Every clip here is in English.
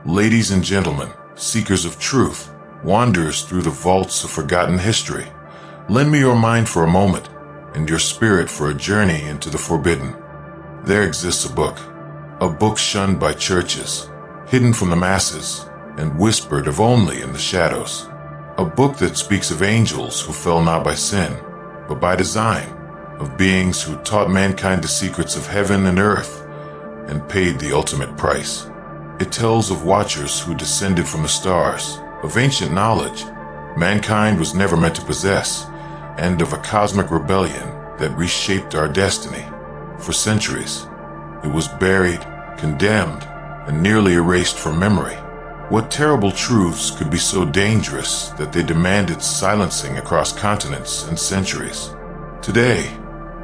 Ladies and gentlemen, seekers of truth, wanderers through the vaults of forgotten history, lend me your mind for a moment and your spirit for a journey into the forbidden. There exists a book shunned by churches, hidden from the masses, and whispered of only in the shadows. A book that speaks of angels who fell not by sin, but by design, of beings who taught mankind the secrets of heaven and earth and paid the ultimate price. It tells of watchers who descended from the stars, of ancient knowledge mankind was never meant to possess, and of a cosmic rebellion that reshaped our destiny. For centuries, it was buried, condemned, and nearly erased from memory. What terrible truths could be so dangerous that they demanded silencing across continents and centuries? Today,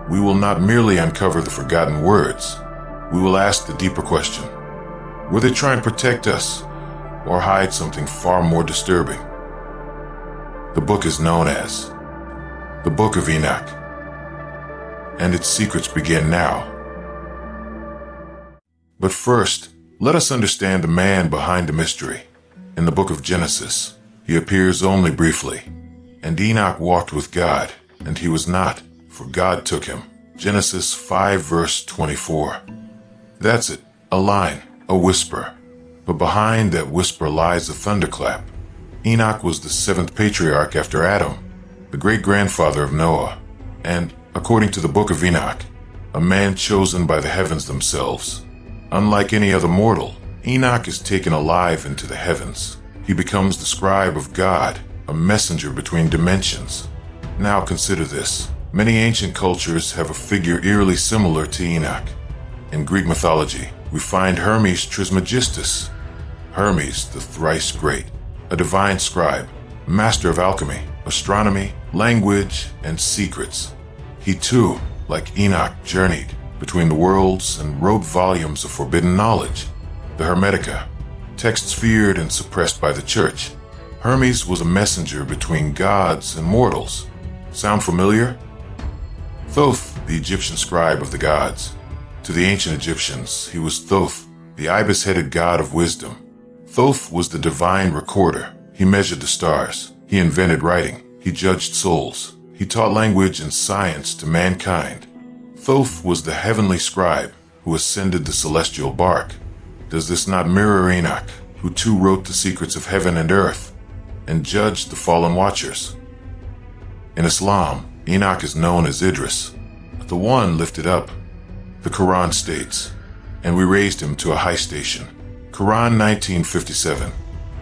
we will not merely uncover the forgotten words. We will ask the deeper question. Were they trying to protect us or hide something far more disturbing? The book is known as the Book of Enoch, and its secrets begin now. But first, let us understand the man behind the mystery. In the book of Genesis, he appears only briefly. And Enoch walked with God, and he was not, for God took him. Genesis 5 verse 24. That's it, a line, a whisper. But behind that whisper lies a thunderclap. Enoch was the seventh patriarch after Adam, the great-grandfather of Noah, and, according to the Book of Enoch, a man chosen by the heavens themselves. Unlike any other mortal, Enoch is taken alive into the heavens. He becomes the scribe of God, a messenger between dimensions. Now consider this. Many ancient cultures have a figure eerily similar to Enoch. In Greek mythology, we find Hermes Trismegistus. Hermes, the thrice great, a divine scribe, master of alchemy, astronomy, language, and secrets. He too, like Enoch, journeyed between the worlds and wrote volumes of forbidden knowledge, the Hermetica, texts feared and suppressed by the church. Hermes was a messenger between gods and mortals. Sound familiar? Thoth, the Egyptian scribe of the gods. To the ancient Egyptians, he was Thoth, the ibis-headed god of wisdom. Thoth was the divine recorder. He measured the stars. He invented writing. He judged souls. He taught language and science to mankind. Thoth was the heavenly scribe who ascended the celestial bark. Does this not mirror Enoch, who too wrote the secrets of heaven and earth and judged the fallen watchers? In Islam, Enoch is known as Idris, the one lifted up. The Quran states, and we raised him to a high station. Quran 19:57.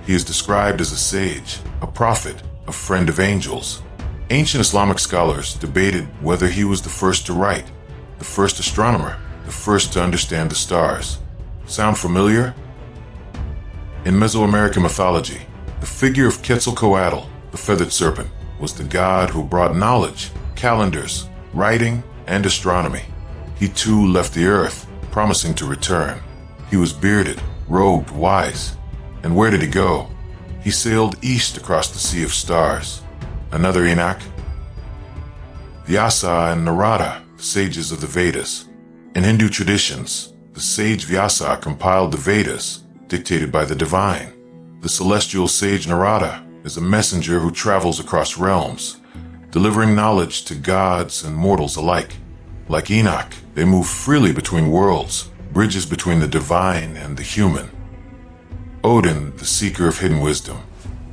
He is described as a sage, a prophet, a friend of angels. Ancient Islamic scholars debated whether he was the first to write, the first astronomer, the first to understand the stars. Sound familiar? In Mesoamerican mythology, the figure of Quetzalcoatl, the feathered serpent, was the god who brought knowledge, calendars, writing, and astronomy. He too left the earth, promising to return. He was bearded, robed, wise. And where did he go? He sailed east across the sea of stars. Another Enoch? Vyasa and Narada, sages of the Vedas. In Hindu traditions, the sage Vyasa compiled the Vedas, dictated by the divine. The celestial sage Narada is a messenger who travels across realms, delivering knowledge to gods and mortals alike. Like Enoch, they move freely between worlds, bridges between the divine and the human. Odin, the seeker of hidden wisdom.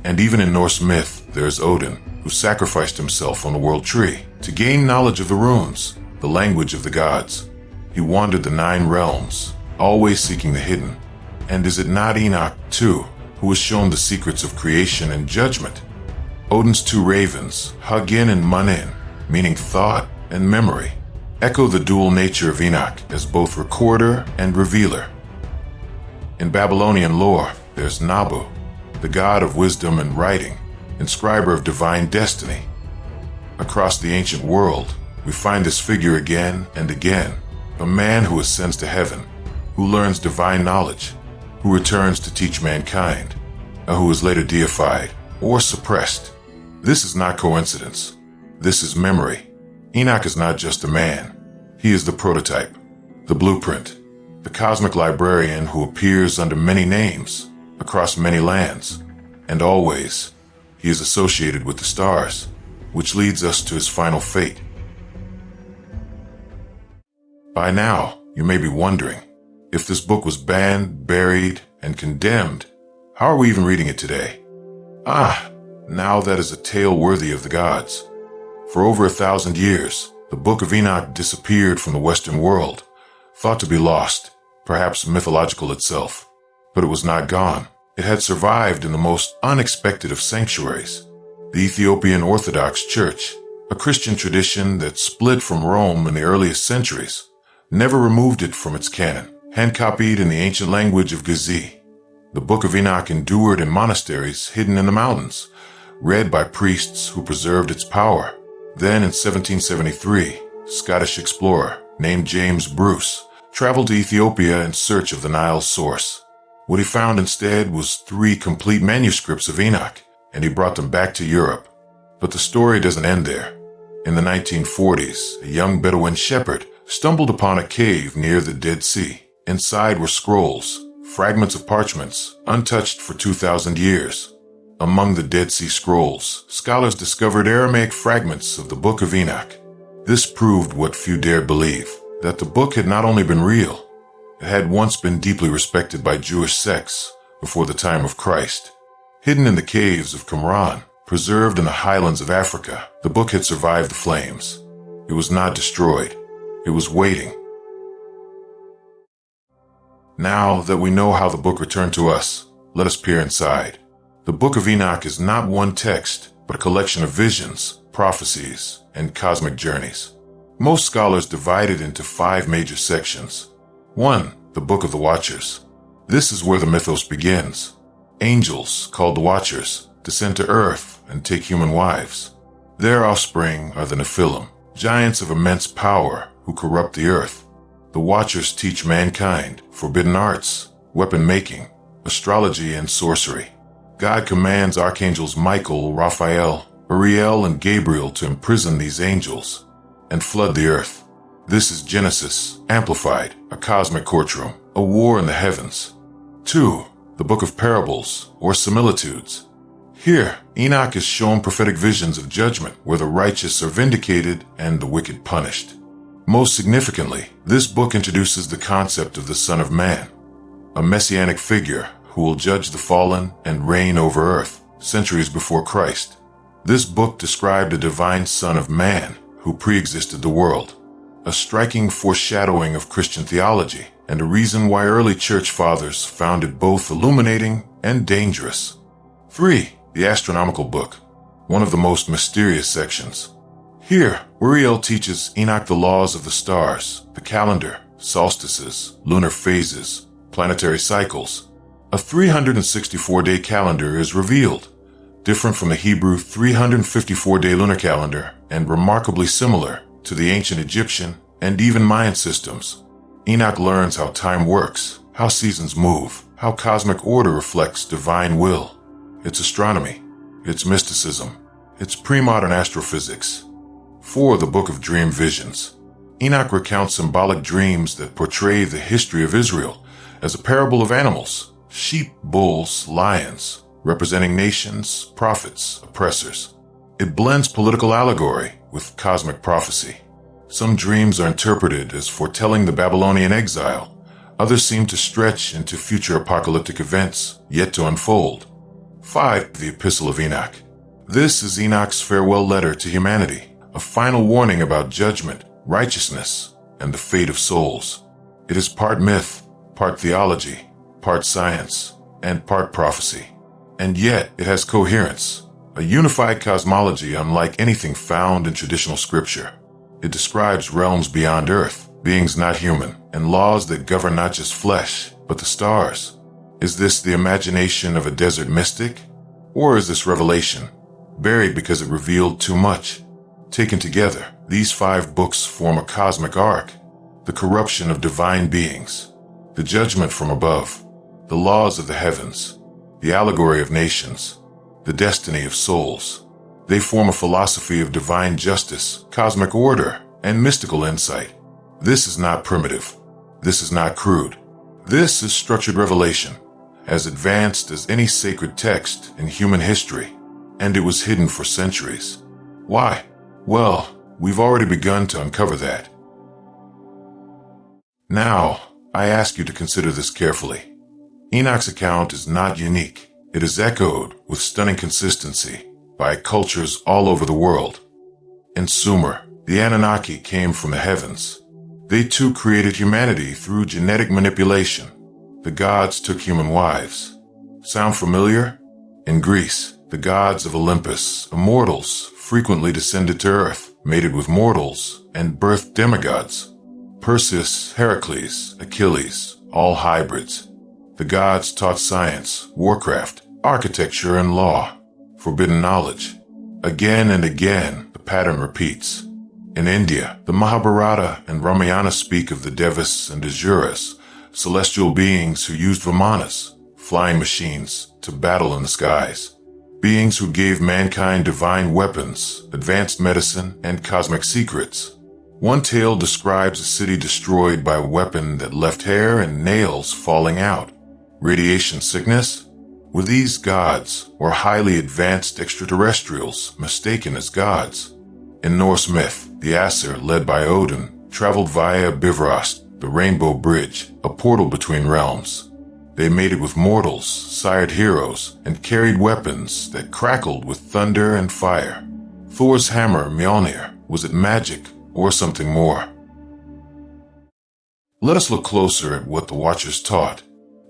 And even in Norse myth, there is Odin, who sacrificed himself on the world tree to gain knowledge of the runes, the language of the gods. He wandered the 9 realms, always seeking the hidden. And is it not Enoch, too, who was shown the secrets of creation and judgment? Odin's 2 ravens, Hugin and Munin, meaning thought and memory, echo the dual nature of Enoch as both recorder and revealer. In Babylonian lore, there's Nabu, the god of wisdom and writing, inscriber of divine destiny. Across the ancient world, we find this figure again and again, a man who ascends to heaven, who learns divine knowledge, who returns to teach mankind, and who is later deified or suppressed. This is not coincidence. This is memory. Enoch is not just a man. He is the prototype, the blueprint, the cosmic librarian who appears under many names. across many lands, and always he is associated with the stars, which leads us to his final fate. By now, you may be wondering, if this book was banned, buried, and condemned, how are we even reading it today? Now that is a tale worthy of the gods. For over 1,000 years, the Book of Enoch disappeared from the Western world, thought to be lost, perhaps mythological itself. But it was not gone. It had survived in the most unexpected of sanctuaries, the Ethiopian Orthodox Church, a Christian tradition that split from Rome in the earliest centuries, never removed it from its canon, hand-copied in the ancient language of Gizi. The Book of Enoch endured in monasteries hidden in the mountains, read by priests who preserved its power. Then in 1773, a Scottish explorer named James Bruce traveled to Ethiopia in search of the Nile's source. What he found instead was 3 complete manuscripts of Enoch, and he brought them back to Europe. But the story doesn't end there. In the 1940s, a young Bedouin shepherd stumbled upon a cave near the Dead Sea. Inside were scrolls, fragments of parchments, untouched for 2,000 years. Among the Dead Sea Scrolls, scholars discovered Aramaic fragments of the Book of Enoch. This proved what few dared believe, that the book had not only been real, it had once been deeply respected by Jewish sects before the time of Christ. Hidden in the caves of Qumran, preserved in the highlands of Africa, the book had survived the flames. It was not destroyed. It was waiting. Now that we know how the book returned to us, let us peer inside. The Book of Enoch is not one text, but a collection of visions, prophecies, and cosmic journeys. Most scholars divide it into 5 major sections. 1. The Book of the Watchers. This is where the mythos begins. Angels, called the Watchers, descend to earth and take human wives. Their offspring are the Nephilim, giants of immense power who corrupt the earth. The Watchers teach mankind forbidden arts, weapon making, astrology, and sorcery. God commands archangels Michael, Raphael, Uriel, and Gabriel to imprison these angels and flood the earth. This is Genesis, amplified, a cosmic courtroom, a war in the heavens. 2. The Book of Parables, or Similitudes. Here, Enoch is shown prophetic visions of judgment where the righteous are vindicated and the wicked punished. Most significantly, this book introduces the concept of the Son of Man, a messianic figure who will judge the fallen and reign over earth centuries before Christ. This book described a divine Son of Man who pre-existed the world, a striking foreshadowing of Christian theology and a reason why early church fathers found it both illuminating and dangerous. 3. The Astronomical Book, one of the most mysterious sections. Here, Uriel teaches Enoch the laws of the stars, the calendar, solstices, lunar phases, planetary cycles. A 364-day calendar is revealed, different from the Hebrew 354-day lunar calendar and remarkably similar to the ancient Egyptian and even Mayan systems. Enoch learns how time works, how seasons move, how cosmic order reflects divine will. It's astronomy, it's mysticism, it's pre-modern astrophysics. 4. The Book of Dream Visions. Enoch recounts symbolic dreams that portray the history of Israel as a parable of animals, sheep, bulls, lions, representing nations, prophets, oppressors. It blends political allegory with cosmic prophecy. Some dreams are interpreted as foretelling the Babylonian exile. Others seem to stretch into future apocalyptic events yet to unfold. 5. The Epistle of Enoch. This is Enoch's farewell letter to humanity, a final warning about judgment, righteousness, and the fate of souls. It is part myth, part theology, part science, and part prophecy. And yet it has coherence, a unified cosmology unlike anything found in traditional scripture. It describes realms beyond earth, beings not human, and laws that govern not just flesh, but the stars. Is this the imagination of a desert mystic? Or is this revelation, buried because it revealed too much? Taken together, these 5 books form a cosmic arc, the corruption of divine beings, the judgment from above, the laws of the heavens, the allegory of nations, the destiny of souls. They form a philosophy of divine justice, cosmic order, and mystical insight. This is not primitive. This is not crude. This is structured revelation, as advanced as any sacred text in human history, and it was hidden for centuries. Why? Well, we've already begun to uncover that. Now, I ask you to consider this carefully. Enoch's account is not unique. It is echoed with stunning consistency by cultures all over the world. In Sumer, the Anunnaki came from the heavens. They too created humanity through genetic manipulation. The gods took human wives. Sound familiar? In Greece, the gods of Olympus, immortals, frequently descended to earth, mated with mortals, and birthed demigods. Perseus, Heracles, Achilles, all hybrids. The gods taught science, warcraft, architecture, and law. Forbidden knowledge. Again and again, the pattern repeats. In India, the Mahabharata and Ramayana speak of the Devas and Asuras, celestial beings who used Vimanas, flying machines, to battle in the skies. Beings who gave mankind divine weapons, advanced medicine, and cosmic secrets. One tale describes a city destroyed by a weapon that left hair and nails falling out. Radiation sickness? Were these gods or highly advanced extraterrestrials mistaken as gods? In Norse myth, the Aesir, led by Odin, traveled via Bifrost, the Rainbow Bridge, a portal between realms. They mated with mortals, sired heroes, and carried weapons that crackled with thunder and fire. Thor's hammer, Mjolnir, was it magic or something more? Let us look closer at what the Watchers taught.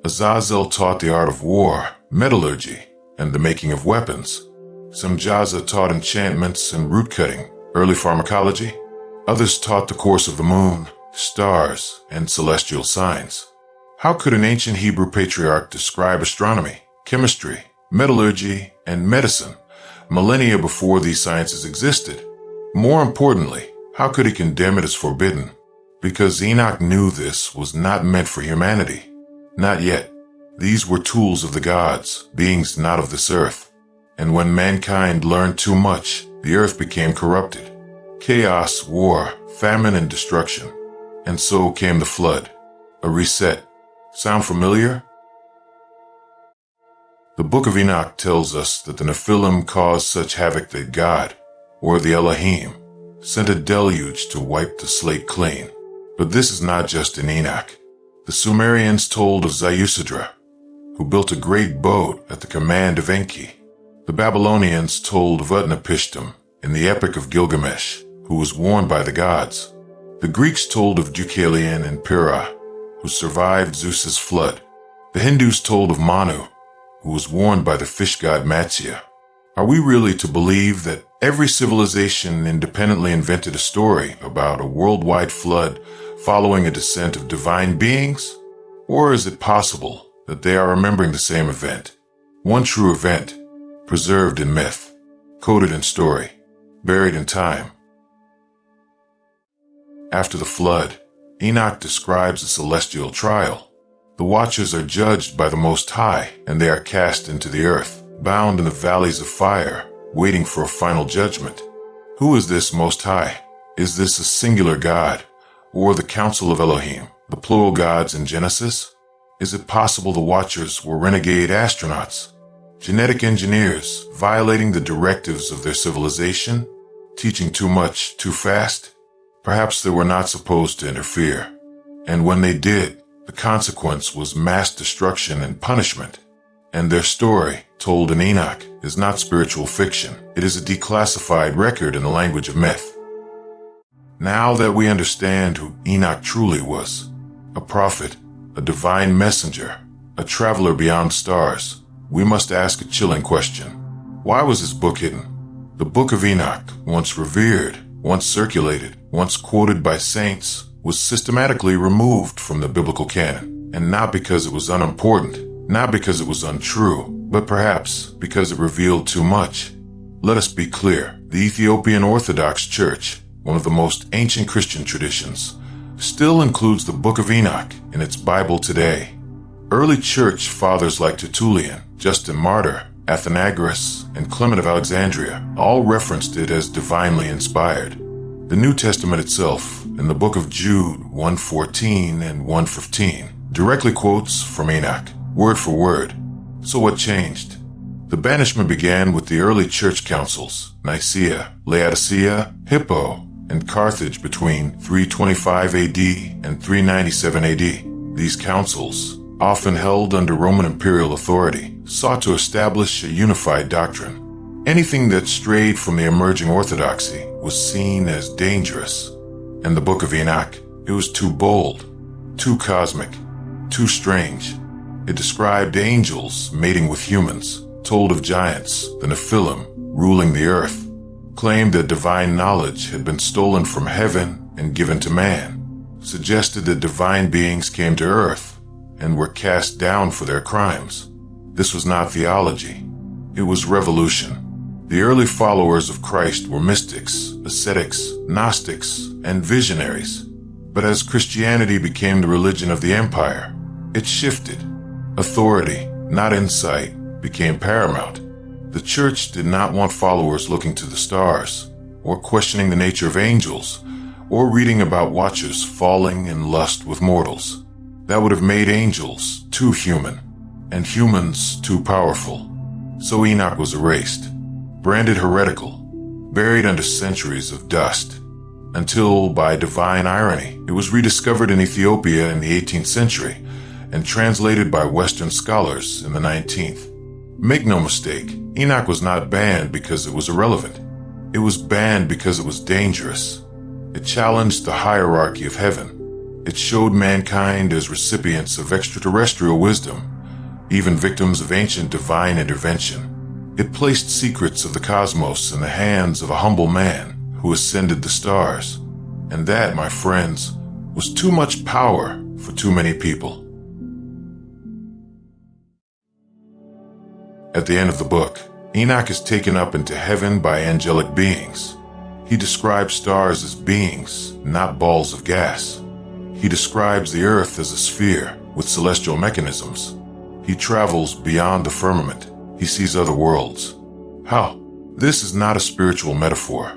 Azazel taught the art of war, metallurgy, and the making of weapons. Semjaza taught enchantments and root cutting, early pharmacology. Others taught the course of the moon, stars, and celestial signs. How could an ancient Hebrew patriarch describe astronomy, chemistry, metallurgy, and medicine millennia before these sciences existed? More importantly, how could he condemn it as forbidden? Because Enoch knew this was not meant for humanity. Not yet. These were tools of the gods, beings not of this earth. And when mankind learned too much, the earth became corrupted. Chaos, war, famine, and destruction. And so came the flood. A reset. Sound familiar? The Book of Enoch tells us that the Nephilim caused such havoc that God, or the Elohim, sent a deluge to wipe the slate clean. But this is not just in Enoch. The Sumerians told of Ziusadra, who built a great boat at the command of Enki. The Babylonians told of Utnapishtim in the Epic of Gilgamesh, who was warned by the gods. The Greeks told of Deucalion and Pyrrha, who survived Zeus's flood. The Hindus told of Manu, who was warned by the fish god Matsya. Are we really to believe that every civilization independently invented a story about a worldwide flood following a descent of divine beings? Or is it possible that they are remembering the same event? One true event, preserved in myth, coded in story, buried in time. After the flood, Enoch describes a celestial trial. The Watchers are judged by the Most High, and they are cast into the earth, bound in the valleys of fire, waiting for a final judgment. Who is this Most High? Is this a singular God, or the Council of Elohim, the plural gods in Genesis? Is it possible the Watchers were renegade astronauts, genetic engineers violating the directives of their civilization, teaching too much too fast? Perhaps they were not supposed to interfere, and when they did, the consequence was mass destruction and punishment. And their story, told in Enoch, is not spiritual fiction. It is a declassified record in the language of myth. Now that we understand who Enoch truly was, a prophet, a divine messenger, a traveler beyond stars, we must ask a chilling question. Why was his book hidden? The Book of Enoch, once revered, once circulated, once quoted by saints, was systematically removed from the biblical canon, and not because it was unimportant, not because it was untrue, but perhaps because it revealed too much. Let us be clear, the Ethiopian Orthodox Church, one of the most ancient Christian traditions, still includes the Book of Enoch in its Bible today. Early church fathers like Tertullian, Justin Martyr, Athenagoras, and Clement of Alexandria all referenced it as divinely inspired. The New Testament itself, in the book of Jude 1:14 and 1:15, directly quotes from Enoch. word for word. So what changed? The banishment began with the early church councils, Nicaea, Laodicea, Hippo, and Carthage between 325 AD and 397 AD. These councils, often held under Roman imperial authority, sought to establish a unified doctrine. Anything that strayed from the emerging orthodoxy was seen as dangerous. In the Book of Enoch, it was too bold, too cosmic, too strange. It described angels mating with humans, told of giants, the Nephilim, ruling the earth, claimed that divine knowledge had been stolen from heaven and given to man, suggested that divine beings came to earth and were cast down for their crimes. This was not theology. It was revolution. The early followers of Christ were mystics, ascetics, Gnostics, and visionaries. But as Christianity became the religion of the empire, it shifted. Authority, not insight, became paramount. The church did not want followers looking to the stars, or questioning the nature of angels, or reading about watchers falling in lust with mortals. That would have made angels too human, and humans too powerful. So Enoch was erased, branded heretical, buried under centuries of dust, until, by divine irony, it was rediscovered in Ethiopia in the 18th century and translated by Western scholars in the 19th. Make no mistake, Enoch was not banned because it was irrelevant. It was banned because it was dangerous. It challenged the hierarchy of heaven. It showed mankind as recipients of extraterrestrial wisdom, even victims of ancient divine intervention. It placed secrets of the cosmos in the hands of a humble man who ascended the stars. And that, my friends, was too much power for too many people. At the end of the book, Enoch is taken up into heaven by angelic beings. He describes stars as beings, not balls of gas. He describes the earth as a sphere with celestial mechanisms. He travels beyond the firmament. He sees other worlds. How? This is not a spiritual metaphor.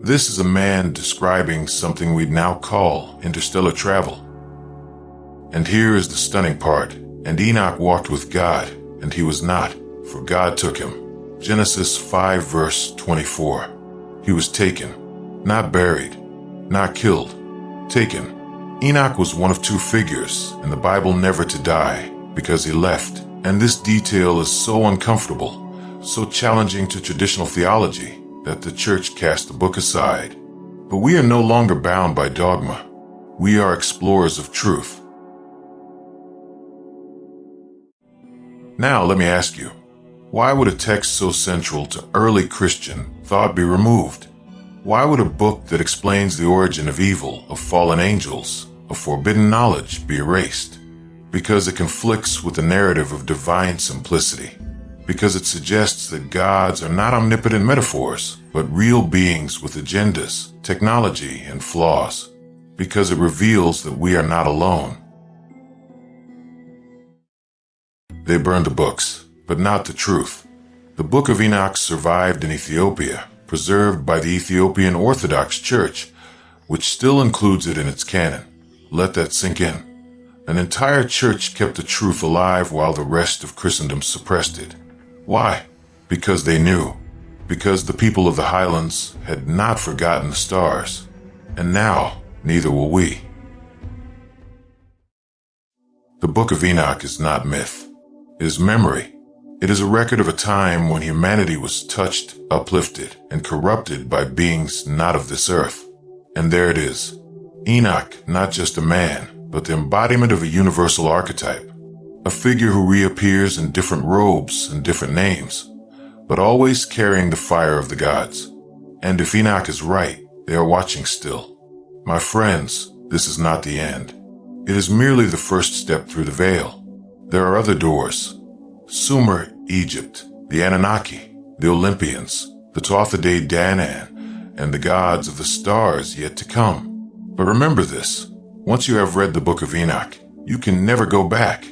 This is a man describing something we'd now call interstellar travel. And here is the stunning part. And Enoch walked with God, and he was not, for God took him. Genesis 5 verse 24. He was taken, not buried, not killed, taken. Enoch was one of two figures in the Bible never to die because he left. And this detail is so uncomfortable, so challenging to traditional theology that the church cast the book aside. But we are no longer bound by dogma. We are explorers of truth. Now let me ask you, why would a text so central to early Christian thought be removed? Why would a book that explains the origin of evil, of fallen angels, of forbidden knowledge be erased? Because it conflicts with the narrative of divine simplicity. Because it suggests that gods are not omnipotent metaphors, but real beings with agendas, technology, and flaws. Because it reveals that we are not alone. They burned the books, but not the truth. The Book of Enoch survived in Ethiopia, preserved by the Ethiopian Orthodox Church, which still includes it in its canon. Let that sink in. An entire church kept the truth alive while the rest of Christendom suppressed it. Why? Because they knew. Because the people of the highlands had not forgotten the stars. And now, neither will we. The Book of Enoch is not myth. It is memory. It is a record of a time when humanity was touched, uplifted, and corrupted by beings not of this earth. And there it is. Enoch, not just a man, but the embodiment of a universal archetype. A figure who reappears in different robes and different names, but always carrying the fire of the gods. And if Enoch is right, they are watching still. My friends, this is not the end. It is merely the first step through the veil. There are other doors. Sumer, Egypt, the Anunnaki, the Olympians, the Tothaday Danann, and the gods of the stars yet to come. But remember this, once you have read the Book of Enoch, you can never go back.